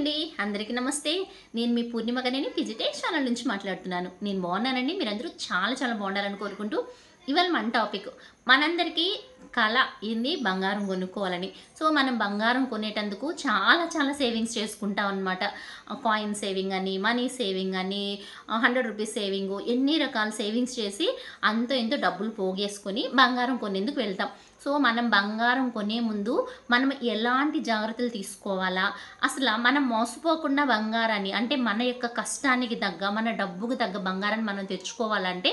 అండి అందరికీ నమస్తే. నేను మీ పూర్ణిమ గనేని ఫిజిటెక్ ఛానల్ నుంచి మాట్లాడుతున్నాను. నేను బాగున్నానండి. మీరందరూ చాలా చాలా బాగుండాలని కోరుకుంటూ ఇవాళ మన టాపిక్ మనందరికీ కళ ఏంది బంగారం కొనుక్కోవాలని. సో మనం బంగారం కొనేటందుకు చాలా చాలా సేవింగ్స్ చేసుకుంటాం అనమాట. కాయిన్ సేవింగ్ అని, మనీ సేవింగ్ అని, 100 రూపీస్ సేవింగ్, ఎన్ని రకాల సేవింగ్స్ చేసి అంతో ఎంతో డబ్బులు పోగేసుకొని బంగారం కొనేందుకు వెళ్తాం. సో మనం బంగారం కొనే ముందు మనం ఎలాంటి జాగ్రత్తలు తీసుకోవాలా, అసలు మనం మోసపోకుండా బంగారాన్ని అంటే మన యొక్క కష్టానికి తగ్గ, మన డబ్బుకు తగ్గ బంగారాన్ని మనం తెచ్చుకోవాలంటే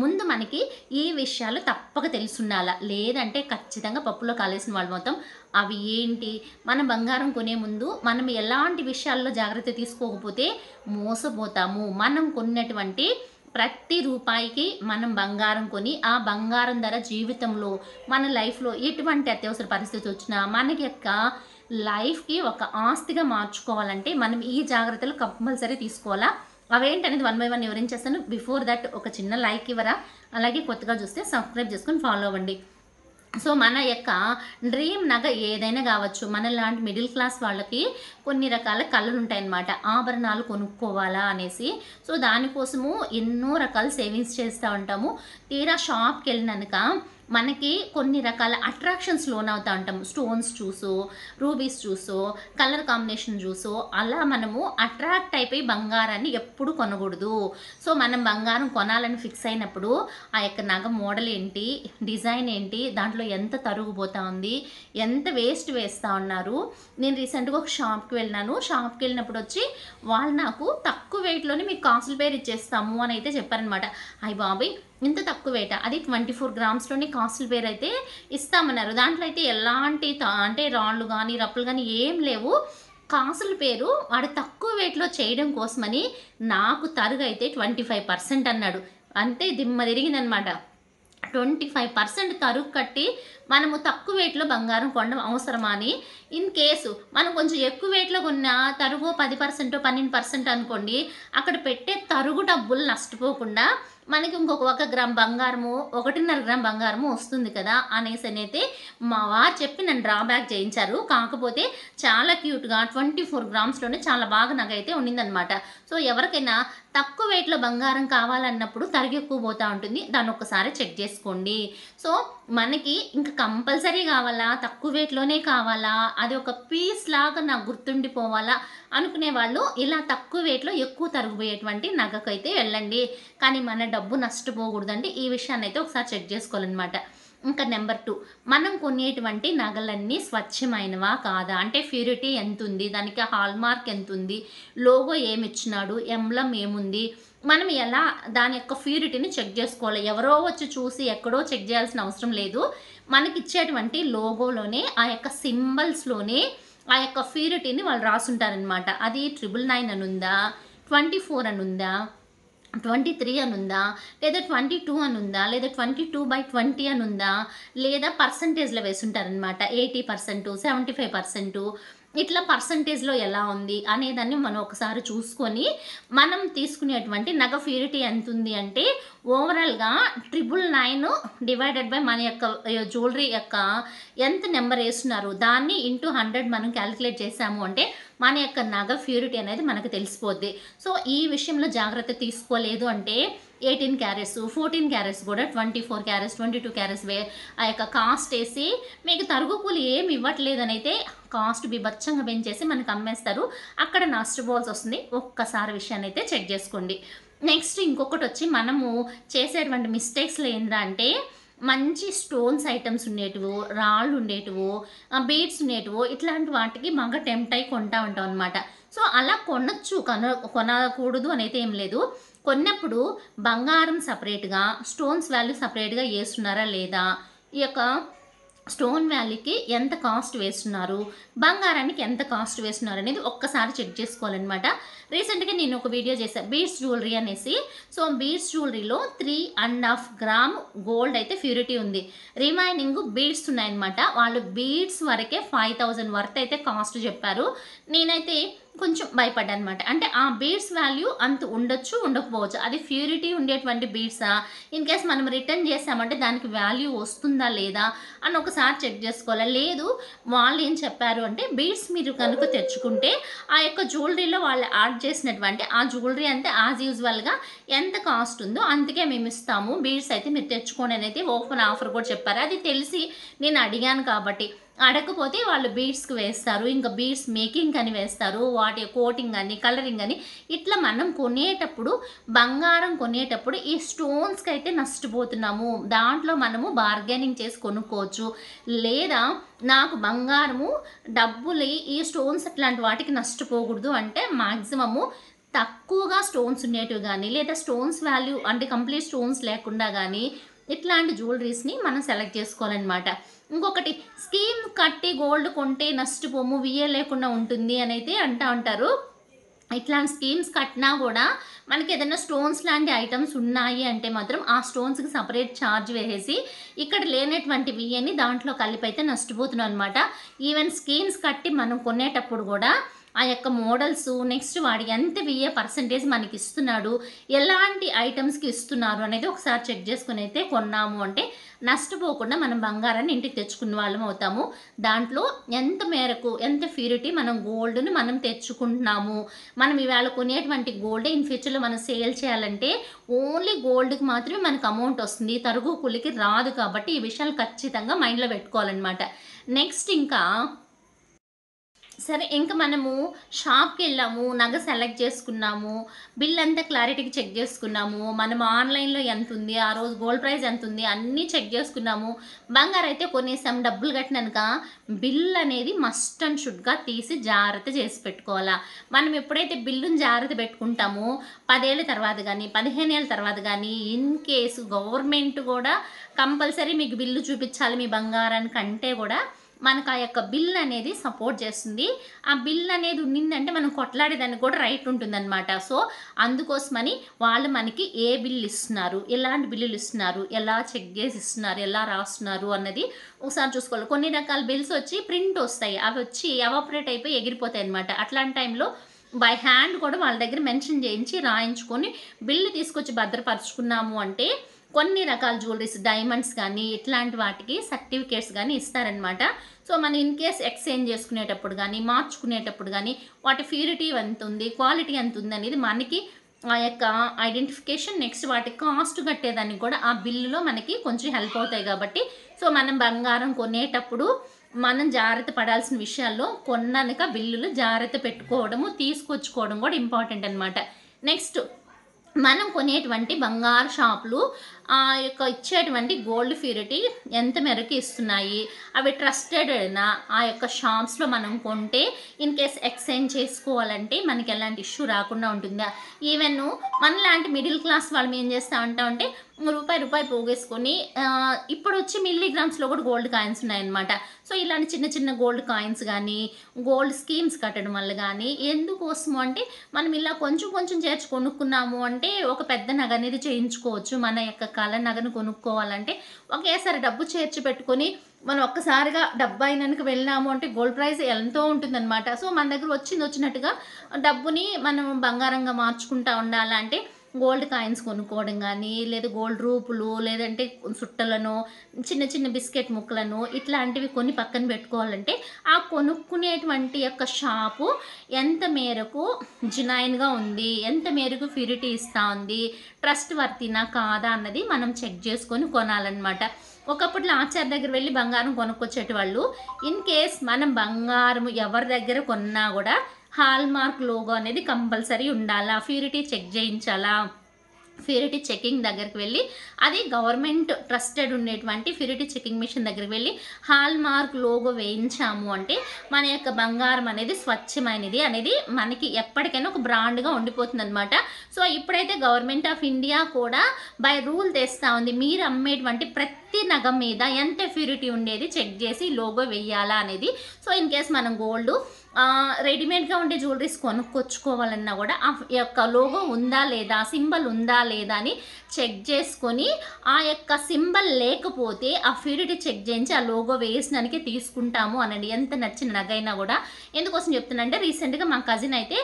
ముందు మనకి ఈ విషయాలు తప్పక తెలుసుండాల. లేదంటే ఖచ్చితంగా పప్పులో కాలేసిన వాళ్ళు మొత్తం. అవి ఏంటి, మన బంగారం కొనే ముందు మనం ఎలాంటి విషయాల్లో జాగ్రత్త తీసుకోకపోతే మోసపోతాము. మనం కొన్నటువంటి ప్రతి రూపాయికి మనం బంగారం కొని ఆ బంగారం ధర జీవితంలో మన లైఫ్లో ఎటువంటి అత్యవసర పరిస్థితి వచ్చినా మనకి యొక్క లైఫ్కి ఒక ఆస్తిగా మార్చుకోవాలంటే మనం ఈ జాగ్రత్తలు కంపల్సరీ తీసుకోవాలా. అవేంటనేది వన్ బై వన్ వివరించేస్తాను. బిఫోర్ దట్ ఒక చిన్న లైక్ ఇవ్వరా, అలాగే కొత్తగా చూస్తే సబ్స్క్రైబ్ చేసుకొని ఫాలో అవ్వండి. సో మన యొక్క డ్రీమ్ నగ ఏదైనా కావచ్చు. మన లాంటి మిడిల్ క్లాస్ వాళ్ళకి కొన్ని రకాల కళలు ఉంటాయన్నమాట, ఆభరణాలు కొనుక్కోవాలా అనేసి. సో దానికోసము ఎన్నో రకాల సేవింగ్స్ చేస్తూ ఉంటాము. తీరా షాప్కి వెళ్ళినాక మనకి కొన్ని రకాల అట్రాక్షన్స్ లోన్ అవుతూ ఉంటాము. స్టోన్స్ చూసో, రూబీస్ చూసో, కలర్ కాంబినేషన్ చూసో అలా మనము అట్రాక్ట్ అయిపోయి బంగారాన్ని ఎప్పుడు కొనకూడదు. సో మనం బంగారం కొనాలని ఫిక్స్ అయినప్పుడు ఆ యొక్క నగ మోడల్ ఏంటి, డిజైన్ ఏంటి, దాంట్లో ఎంత తరుగుపోతూ ఉంది, ఎంత వేస్ట్ వేస్తూ ఉన్నారు. నేను రీసెంట్గా ఒక షాప్కి వెళ్ళినాను. షాప్కి వెళ్ళినప్పుడు వచ్చి వాళ్ళు నాకు తక్కువ వెయిట్లోనే మీకు కాసుల పేరు ఇచ్చేస్తాము అని అయితే చెప్పారనమాట. అయ్య బాబాయ్, ఇంత తక్కువ వెయిట్, అది 24 గ్రామ్స్లోని కాసుల పేరు అయితే ఇస్తామన్నారు. దాంట్లో అయితే ఎలాంటి అంటే రాళ్ళు కానీ రప్పులు కానీ ఏం లేవు. కాసుల పేరు వాడు తక్కువ వెయిట్లో చేయడం కోసమని నాకు తరుగు అయితే 25% అన్నాడు. అంతే దిమ్మ తిరిగిందనమాట. 25% తరుగు కట్టి మనము తక్కువ వెయిట్లో బంగారం కొనడం అవసరమా అని. ఇన్ కేసు మనం కొంచెం ఎక్కువ వెయిట్లో కొన్న తరుగు 10%, 12% అనుకోండి, అక్కడ పెట్టే తరుగు డబ్బులు నష్టపోకుండా మనకి ఇంకొక 1 గ్రామ్ బంగారము, 1.5 గ్రామ్ బంగారము వస్తుంది కదా అనేసి అయితే మా వారు చెప్పి నన్ను డ్రాబ్యాక్ చేయించారు. కాకపోతే చాలా క్యూట్గా 24 గ్రామ్స్లోనే చాలా బాగా నగ అయితే ఉండిందనమాట. సో ఎవరికైనా తక్కువ వెయిట్లో బంగారం కావాలన్నప్పుడు తరుగు ఎక్కువ పోతూ ఉంటుంది. దాన్ని ఒక్కసారి చెక్ చేసుకోండి. సో మనకి ఇంకా కంపల్సరీ కావాలా, తక్కువ వెయిట్లోనే కావాలా, అది ఒక పీస్ లాగా నాకు గుర్తుండిపోవాలా అనుకునే వాళ్ళు ఇలా తక్కువ వెయిట్లో ఎక్కువ తరుగుపోయేటువంటి నగకైతే వెళ్ళండి. కానీ మన డబ్బు నష్టపోకూడదండి. ఈ విషయాన్ని అయితే ఒకసారి చెక్ చేసుకోవాలన్నమాట. ఇంకా నెంబర్ 2, మనం కొనేటువంటి నగలన్నీ స్వచ్ఛమైనవా కాదా, అంటే ప్యూరిటీ ఎంత ఉంది, దానికి హాల్ మార్క్ ఎంత ఉంది, లోగో ఏమి ఇచ్చినాడు, ఎంబ్లం ఏముంది, మనం ఎలా దాని యొక్క ప్యూరిటీని చెక్ చేసుకోవాలి. ఎవరో వచ్చి చూసి ఎక్కడో చెక్ చేయాల్సిన అవసరం లేదు. మనకి ఇచ్చేటువంటి లోగోలోనే ఆ యొక్క సింబల్స్లోనే ఆ యొక్క ప్యూరిటీని వాళ్ళు రాసుంటారనమాట. అది 999 అని ఉందా, 24 అని ఉందా, 23 అని ఉందా, లేదా 22 అని ఉందా, లేదా 22/20 అని ఉందా, లేదా పర్సంటేజ్లో వేసుంటారనమాట. 80%, 75%, ఇట్లా పర్సంటేజ్లో ఎలా ఉంది అనేదాన్ని మనం ఒకసారి చూసుకొని మనం తీసుకునేటువంటి నగ ప్యూరిటీ ఎంత ఉంది అంటే ఓవరాల్గా 999 డివైడెడ్ బై మన యొక్క జ్యువెలరీ యొక్క ఎంత నెంబర్ వేస్తున్నారు దాన్ని ఇంటూ 100 మనం క్యాలిక్యులేట్ చేసాము అంటే మన యొక్క నగ ప్యూరిటీ అనేది మనకు తెలిసిపోద్ది. సో ఈ విషయంలో జాగ్రత్త తీసుకోలేదు అంటే 18 క్యారెట్స్, 14 క్యారెట్స్ కూడా 24 క్యారెట్స్, 22 క్యారెట్స్ ఆ యొక్క కాస్ట్ వేసి మీకు తరుగు కూలి ఏమి ఇవ్వట్లేదని అయితే కాస్ట్ బిభత్సంగా పెంచేసి మనకు అమ్మేస్తారు. అక్కడ నష్టపోవాల్సి వస్తుంది. ఒక్కసారి విషయాన్ని అయితే చెక్ చేసుకోండి. నెక్స్ట్ ఇంకొకటి వచ్చి మనము చేసేటువంటి మిస్టేక్స్లో ఏంద్రా అంటే మంచి స్టోన్స్ ఐటమ్స్ ఉండేటివో, రాళ్ళు ఉండేటివో, బీడ్స్ ఉండేటివో ఇట్లాంటి వాటికి బాగా టెంప్ట్ అయి కొంటా ఉంటాం అనమాట. సో అలా కొనొచ్చు, కొనకూడదు అని అయితే ఏం లేదు. కొన్నప్పుడు బంగారం సపరేట్గా, స్టోన్స్ వాల్యూ సపరేట్గా వేస్తున్నారా లేదా, ఈ యొక్క స్టోన్ వ్యాలీకి ఎంత కాస్ట్ వేస్తున్నారు, బంగారానికి ఎంత కాస్ట్ వేస్తున్నారు అనేది ఒక్కసారి చెక్ చేసుకోవాలన్నమాట. రీసెంట్గా నేను ఒక వీడియో చేశాను బీడ్స్ జ్యువెలరీ అనేసి. సో బీడ్స్ జ్యువెలరీలో 3.5 గ్రామ్ గోల్డ్ అయితే ప్యూరిటీ ఉంది. రిమైనింగ్ బీడ్స్ ఉన్నాయన్నమాట. వాళ్ళు బీడ్స్ వరకే 5000 వర్త్ అయితే కాస్ట్ చెప్పారు. నేనైతే కొంచెం భయపడ్డానమాట. అంటే ఆ బీడ్స్ వాల్యూ అంత ఉండొచ్చు, ఉండకపోవచ్చు. అది ప్యూరిటీ ఉండేటువంటి బీడ్సా? ఇన్ కేస్ మనం రిటర్న్ చేసామంటే దానికి వాల్యూ వస్తుందా లేదా అని ఒకసారి చెక్ చేసుకోవాలి. లేదు వాళ్ళేం చెప్పారు అంటే బీడ్స్ మీరు కనుక తెచ్చుకుంటే ఆ యొక్క జ్యువెలరీలో వాళ్ళు యాడ్ చేసినటువంటి ఆ జ్యువెలరీ అంతే యాజ్ యూజువల్‌గా ఎంత కాస్ట్ ఉందో అంతకే మేమిస్తాము. బీడ్స్ అయితే మీరు తెచ్చుకోండి అనైతే ఓపెన్ ఆఫర్ కూడా చెప్పారు. అది తెలిసి నేను అడిగాను కాబట్టి. అడగకపోతే వాళ్ళు బీడ్స్‌కి వేస్తారు. ఇంకా బీడ్స్ మేకింగ్ అని వేస్తారు. వాటి కోటింగ్ అని, కలరింగ్ అని ఇట్లా మనం కొనేటప్పుడు బంగారం కొనేటప్పుడు ఈ స్టోన్స్‌కైతే నష్టపోతున్నాము. దాంట్లో మనము బార్గెనింగ్ చేసి కొనుక్కోవచ్చు. లేదా నాకు బంగారము డబ్బులు ఈ స్టోన్స్ అట్లాంటి వాటికి నష్టపోకూడదు అంటే మాక్సిమము తక్కువగా స్టోన్స్ ఉండేటివి గానీ, లేదా స్టోన్స్ వాల్యూ అంటే కంప్లీట్ స్టోన్స్ లేకుండా గానీ, ఇట్లాంటి జ్యువెలరీస్‌ని మనం సెలెక్ట్ చేసుకోవాలనమాట. ఇంకొకటి స్కీమ్ కట్టి గోల్డ్ కొంటే నష్టపోము, విఏ లేకుండా ఉంటుంది అనైతే అంటా ఉంటారు. ఇట్లాంటి స్కీమ్స్ కట్టినా గూడా మనకేదైనా స్టోన్స్ లాంటి ఐటెమ్స్ ఉన్నాయి అంటే మాత్రం ఆ స్టోన్స్‌కి సెపరేట్ ఛార్జ్ వేసేసి, ఇక్కడ లేనటువంటి విఏని దాంట్లో కలిపైతే నష్టపోతున్నాం అనమాట. ఈవెన్ స్కీమ్స్ కట్టి మనం కొనేటప్పుడు గూడా ఆ యొక్క మోడల్సు, నెక్స్ట్ వాడు ఎంత విఏ పర్సెంటేజ్ మనకిస్తున్నాడు, ఎలాంటి ఐటెమ్స్‌కి ఇస్తున్నారు అనేది ఒకసారి చెక్ చేసుకొనైతే కొన్నాము అంటే నష్టపోకుండా మనం బంగారాన్ని ఇంటికి తెచ్చుకున్న వాళ్ళం అవుతాము. దాంట్లో ఎంత మేరకు, ఎంత ప్యూరిటీ మనం గోల్డ్‌ని మనం తెచ్చుకుంటున్నాము. మనం ఇవాళ కొనేటువంటి గోల్డే ఇన్ ఫ్యూచర్‌లో మనం సేల్ చేయాలంటే ఓన్లీ గోల్డ్‌కి మాత్రమే మనకు అమౌంట్ వస్తుంది. తరుగు, కూలికి రాదు కాబట్టి ఈ విషయాలు ఖచ్చితంగా మైండ్‌లో పెట్టుకోవాలనమాట. నెక్స్ట్ ఇంకా సరే ఇంక మనము షాప్‌కెళ్ళాము, నగ సెలెక్ట్ చేసుకున్నాము, బిల్ అంతా క్లారిటీగా చెక్ చేసుకున్నాము, మనం ఆన్‌లైన్‌లో ఎంతుంది, ఆ రోజు గోల్డ్ ప్రైస్ ఎంతుంది అన్నీ చెక్ చేసుకున్నాము. బంగారైతే కొనేసాం, డబ్బులు కట్టినంక బిల్ అనేది మస్ట్ అండ్ షుడ్‌గా తీసి జాగ్రత్త చేసి పెట్టుకోవాలా. మనం ఎప్పుడైతే బిల్లుని జాగ్రత్త పెట్టుకుంటామో 10 ఏళ్ల తర్వాత గానీ, 15 ఏళ్ల తర్వాత గానీ ఇన్ కేస్ గవర్నమెంట్ గూడా కంపల్సరీ మీకు బిల్లు చూపిచ్చాలి మీ బంగారానికంటే గూడా మనకు ఆ యొక్క బిల్ అనేది సపోర్ట్ చేస్తుంది. ఆ బిల్ అనేది ఉన్నిందంటే మనం కొట్లాడేదానికి కూడా రైట్ ఉంటుందనమాట. సో, అందుకోసమని వాళ్ళు మనకి ఏ బిల్ ఇస్తున్నారు, ఎలాంటి బిల్లులు ఇస్తున్నారు, ఎలా చెక్ చేసి ఇస్తున్నారు, ఎలా రాస్తున్నారు అన్నది ఒకసారి చూసుకోవాలి. కొన్ని రకాల బిల్స్ వచ్చి ప్రింట్ వస్తాయి. అవి వచ్చి ఎవాపరేట్ అయిపోయి ఎగిరిపోతాయన్నమాట. అట్లాంటి టైంలో బై హ్యాండ్ కూడా వాళ్ళ దగ్గర మెన్షన్ చేయించి రాయించుకొని బిల్లు తీసుకొచ్చి భద్రపరుచుకున్నాము అంటే కొన్ని రకాల జ్యువెలరీస్ డైమండ్స్ కానీ ఇట్లాంటి వాటికి సర్టిఫికేట్స్ కానీ ఇస్తారనమాట. సో మనం ఇన్ కేస్ ఎక్స్చేంజ్ చేసుకునేటప్పుడు కానీ మార్చుకునేటప్పుడు కానీ వాటి ప్యూరిటీ ఎంత ఉంది, క్వాలిటీ ఎంత ఉంది అనేది మనకి ఆ యొక్క ఐడెంటిఫికేషన్, నెక్స్ట్ వాటి కాస్ట్ కట్టేదానికి కూడా ఆ బిల్లులో మనకి కొంచెం హెల్ప్ అవుతాయి కాబట్టి సో మనం బంగారం కొనేటప్పుడు మనం జాగ్రత్త పడాల్సిన విషయాల్లో కొన్నాక బిల్లులు జాగ్రత్త పెట్టుకోవడము, తీసుకొచ్చుకోవడం కూడా ఇంపార్టెంట్ అనమాట. నెక్స్ట్ మనం కొనేటువంటి బంగారు షాపులు ఆ యొక్క ఇచ్చేటువంటి గోల్డ్ ప్యూరిటీ ఎంత మేరకు ఇస్తున్నాయి, అవి ట్రస్టెడేనా, ఆ యొక్క షాప్స్లో మనం కొంటే ఇన్ కేస్ ఎక్స్చేంజ్ చేసుకోవాలంటే మనకి ఎలాంటి ఇష్యూ రాకుండా ఉంటుందా. ఈవెన్ మనలాంటి మిడిల్ క్లాస్ వాళ్ళం ఏం చేస్తూ ఉంటామంటే రూపాయి పోగేసుకొని ఇప్పుడు వచ్చి మిల్లీగ్రామ్స్లో కూడా గోల్డ్ కాయిన్స్ ఉన్నాయన్నమాట. సో ఇలాంటి చిన్న చిన్న గోల్డ్ కాయిన్స్ కానీ గోల్డ్ స్కీమ్స్ కట్టడం వల్ల కానీ ఎందుకోసము అంటే మనం ఇలా కొంచెం కొంచెం చేర్చి కొనుక్కున్నాము అంటే ఒక పెద్ద నగ అనేది చేయించుకోవచ్చు. మన యొక్క కళ నగను కొనుక్కోవాలంటే ఒకేసారి డబ్బు చేర్చి పెట్టుకొని మనం ఒక్కసారిగా డబ్బు అయినానికి వెళ్ళినాము అంటే గోల్డ్ ప్రైస్ ఎంతో ఉంటుందన్నమాట. సో మన దగ్గర వచ్చినట్టుగా డబ్బుని మనం బంగారంగా మార్చుకుంటూ ఉండాలంటే గోల్డ్ కాయిన్స్ కొనుక్కోవడం కానీ, లేదా గోల్డ్ రూపులు, లేదంటే సుట్టలను, చిన్న చిన్న బిస్కెట్ ముక్కలను ఇట్లాంటివి కొని పక్కన పెట్టుకోవాలంటే ఆ కొనుక్కునేటువంటి యొక్క షాపు ఎంత మేరకు జెన్యూన్‌గా ఉంది, ఎంత మేరకు ప్యూరిటీ ఇస్తూ ఉంది, ట్రస్ట్ వర్తీనా కాదా అన్నది మనం చెక్ చేసుకొని కొనాలన్నమాట. ఒకప్పట్లో ఆచార్య దగ్గర వెళ్ళి బంగారం కొనుక్కొచ్చేటివాళ్ళు. ఇన్ కేస్ మనం బంగారం ఎవరి దగ్గర కొన్నా కూడా హాల్మార్క్ లోగో అనేది కంపల్సరీ ఉండాలా, ప్యూరిటీ చెక్ చేయించాలా. ప్యూరిటీ చెకింగ్ దగ్గరికి వెళ్ళి అది గవర్నమెంట్ ట్రస్టెడ్ ఉండేటువంటి ప్యూరిటీ చెకింగ్ మిషన్ దగ్గరికి వెళ్ళి హాల్మార్క్ లోగో వేయించాము అంటే మన యొక్క బంగారం అనేది స్వచ్ఛమైనది అనేది మనకి ఎప్పటికైనా ఒక బ్రాండ్గా ఉండిపోతుంది అనమాట. సో ఇప్పుడైతే గవర్నమెంట్ ఆఫ్ ఇండియా కూడా బై రూల్ తెస్తూ ఉంది, మీరు అమ్మేటువంటి ప్రతి నగం మీద ఎంత ప్యూరిటీ ఉండేది చెక్ చేసి లోగో వేయాలా అనేది. సో ఇన్ కేస్ మనం గోల్డ్ రెడీమేడ్‌గా ఉండే జ్యువెలరీస్ కొనుక్కొచ్చుకోవాలన్నా గూడా ఆ యొక్క లోగో ఉందా లేదా, సింబల్ ఉందా లేదా అని చెక్ చేసుకొని, ఆ యొక్క సింబల్ లేకపోతే ఆ ప్యూరిటీ చెక్ చేయించి ఆ లోగో వేసినానికే తీసుకుంటాము అనండి. ఎంత నచ్చిన నగైనా గూడా. ఎందుకోసం చెప్తున్నా అంటే రీసెంట్‌గా మా కజిన్ అయితే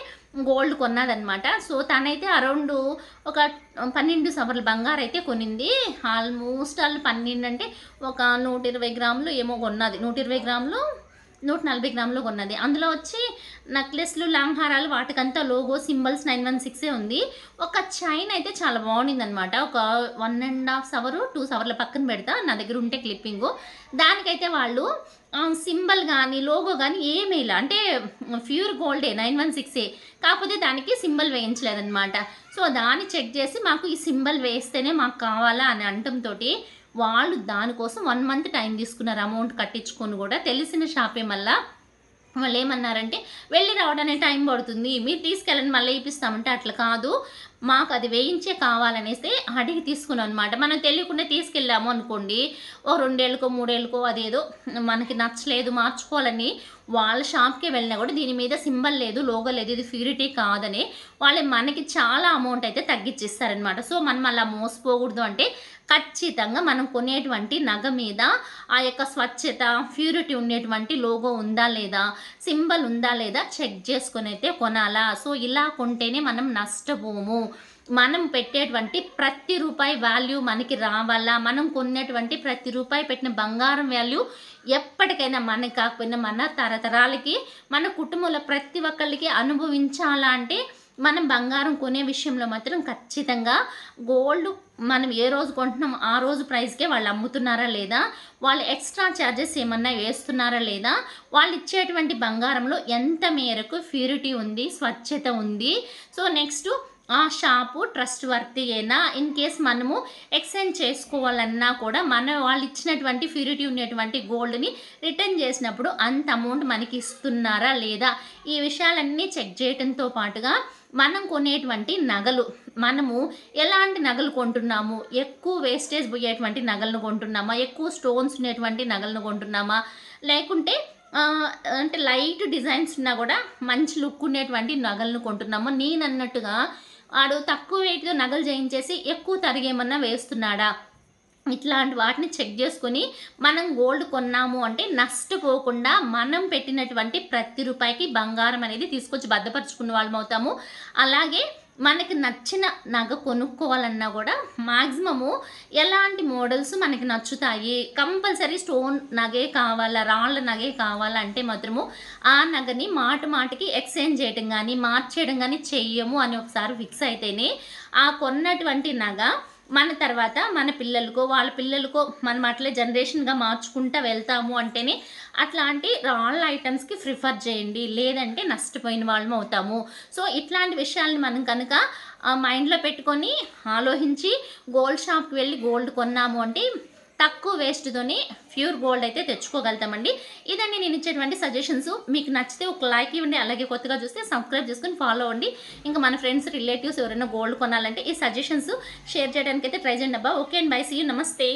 గోల్డ్ కొన్నదనమాట. సో, తనైతే అరౌండ్ ఒక 12 సవర్ల బంగారైతే కొనింది. ఆల్మోస్ట్ 12 అంటే ఒక 120 గ్రాములు ఏమో కొన్నది. 120 గ్రాములు 140 గ్రాములు కొన్నది. అందులో వచ్చి నెక్లెస్‌లు, లాంగ్ హారాలు వాటికంతా లోగో సింబల్స్ 916 ఉంది. ఒక చైన్ అయితే చాలా బాగుండిందనమాట. ఒక 1 ½ సవరు, 2 సవర్ల పక్కన పెడతా. నా దగ్గర ఉంటే క్లిప్పింగు. దానికైతే వాళ్ళు సింబల్ గాని, లోగో గాని ఏమేయలా. అంటే ప్యూర్ గోల్డే 916 కాకపోతే దానికి సింబల్ వేయించలేదనమాట. సో, దాన్ని చెక్ చేసి మాకు ఈ సింబల్ వేస్తేనే మాకు కావాలా అని అనటంతోటి వాళ్ళు దానికోసం 1 మంత్ టైం తీసుకున్నారు. అమౌంట్ కట్టించుకొని గూడా. తెలిసిన షాపే మళ్ళా. వాళ్ళేమన్నారంటే, "వెళ్లి రావడానికి టైం పడుతుంది. మీరు తీసుకెళ్ళండి మళ్ళీ ఏపిస్తామంటే" అట్లా కాదు. మాకు అది వేయించే కావాలనేసి అడిగి తీసుకున్నామనమాట. మనం తెలియకుండా తీసుకెళ్ళాము అనుకోండి, ఓ 2 ఏళ్ళకో, 3 ఏళ్ళకో అదేదో మనకి నచ్చలేదు మార్చుకోవాలని వాళ్ళ షాప్‌కే వెళ్ళినా కూడా దీని మీద సింబల్ లేదు, లోగో లేదు, ఇది ప్యూరిటీ కాదని వాళ్ళు మనకి చాలా అమౌంట్ అయితే తగ్గిచ్చిస్తారనమాట. సో, మనం అలా మోసపోకూడదు అంటే ఖచ్చితంగా మనం కొనేటువంటి నగ మీద ఆ యొక్క స్వచ్ఛత, ప్యూరిటీ ఉండేటువంటి లోగో ఉందా లేదా, సింబల్ ఉందా లేదా చెక్ చేసుకొనైతే కొనాలా. సో, ఇలా కొంటేనే మనం నష్టపోము. మనం పెట్టేటువంటి ప్రతి రూపాయి వాల్యూ మనకి రావాలా, మనం కొనేటువంటి ప్రతి రూపాయి పెట్టిన బంగారం వాల్యూ ఎప్పటికైనా మనకి కాకపోయినా మన తరతరాలకి, మన కుటుంబంలో ప్రతి ఒక్కళ్ళకి అనుభవించాలా అంటే మనం బంగారం కొనే విషయంలో మాత్రం ఖచ్చితంగా గోల్డ్ మనం ఏ రోజు కొంటున్నామో ఆ రోజు ప్రైస్‌కే వాళ్ళు అమ్ముతున్నారా లేదా, వాళ్ళు ఎక్స్‌ట్రా చార్జెస్ ఏమన్నా వేస్తున్నారా లేదా, వాళ్ళు ఇచ్చేటువంటి బంగారంలో ఎంత మేరకు ప్యూరిటీ ఉంది, స్వచ్ఛత ఉంది. సో, నెక్స్టు ఆ షాపు ట్రస్ట్ వర్తీయేనా? ఇన్ కేస్ మనము ఎక్స్‌చేంజ్ చేసుకోవాలన్నా కూడా వాళ్ళు ఇచ్చినటువంటి ప్యూరిటీ ఉండేటువంటి గోల్డ్‌ని రిటర్న్ చేసినప్పుడు అంత అమౌంట్ మనకి ఇస్తున్నారా లేదా? ఈ విషయాలన్నీ చెక్ చేయటంతో పాటుగా మనం కొనేటువంటి నగలు, మనము ఎలాంటి నగలు కొంటున్నాము, ఎక్కువ వేస్టేజ్ పోయేటువంటి నగలను కొంటున్నామా, ఎక్కువ స్టోన్స్ ఉండేటువంటి నగలను కొంటున్నామా, లేకుంటే అంటే లైట్ డిజైన్స్ ఉన్నా కూడా మంచి లుక్ ఉండేటువంటి నగలను కొంటున్నామా. నేనన్నట్టుగా ఆడు తక్కువ వెయిట్‌తో నగలు చేయించేసి ఎక్కువ తరిగేమన్నా వేస్తున్నాడా? ఇట్లాంటి వాటిని చెక్ చేసుకొని మనం గోల్డ్ కొన్నాము అంటే నష్టపోకుండా మనం పెట్టినటువంటి ప్రతి రూపాయికి బంగారం అనేది తీసుకొచ్చి భద్రపరుచుకున్న వాళ్ళమవుతాము. అలాగే మనకి నచ్చిన నగ కొనుక్కోవాలన్నా కూడా మాక్సిమము ఎలాంటి మోడల్స్ మనకి నచ్చుతాయి, కంపల్సరీ స్టోన్ నగే కావాలా, రాళ్ళ నగే కావాలా అంటే మాత్రము ఆ నగని మాటికి ఎక్స్చేంజ్ చేయడం కానీ, మార్చేయడం కానీ చెయ్యము అని ఒకసారి ఫిక్స్ అయితేనే ఆ కొన్నటువంటి నగ మన తర్వాత మన పిల్లలకో, వాళ్ళ పిల్లలకో మనం అట్లే జనరేషన్‌గా మార్చుకుంటా వెళ్తాము అంటేనే అట్లాంటి రాళ్ళ ఐటెమ్స్‌కి ప్రిఫర్ చేయండి. లేదంటే నష్టపోయిన వాళ్ళమవుతాము. సో, ఇట్లాంటి విషయాల్ని మనం కనుక మైండ్‌లో పెట్టుకొని ఆలోచించి గోల్డ్ షాప్‌కి వెళ్ళి గోల్డ్ కొన్నాము అంటే తక్కువ వేస్ట్‌తోని ప్యూర్ గోల్డ్ అయితే తెచ్చుకోగలుగుతామండి. ఇదండి నేను ఇచ్చేటువంటి సజెషన్స్. మీకు నచ్చితే ఒక లైక్ ఇవ్వండి. అలాగే కొత్తగా చూస్తే సబ్స్క్రైబ్ చేసుకొని ఫాలో అవ్వండి. ఇంకా మన ఫ్రెండ్స్, రిలేటివ్స్ ఎవరైనా గోల్డ్ కొనాలంటే ఈ సజెషన్స్ షేర్ చేయడానికైతే ట్రై చేయండి అబ్బా. ఓకే అండి. బై. See you. నమస్తే.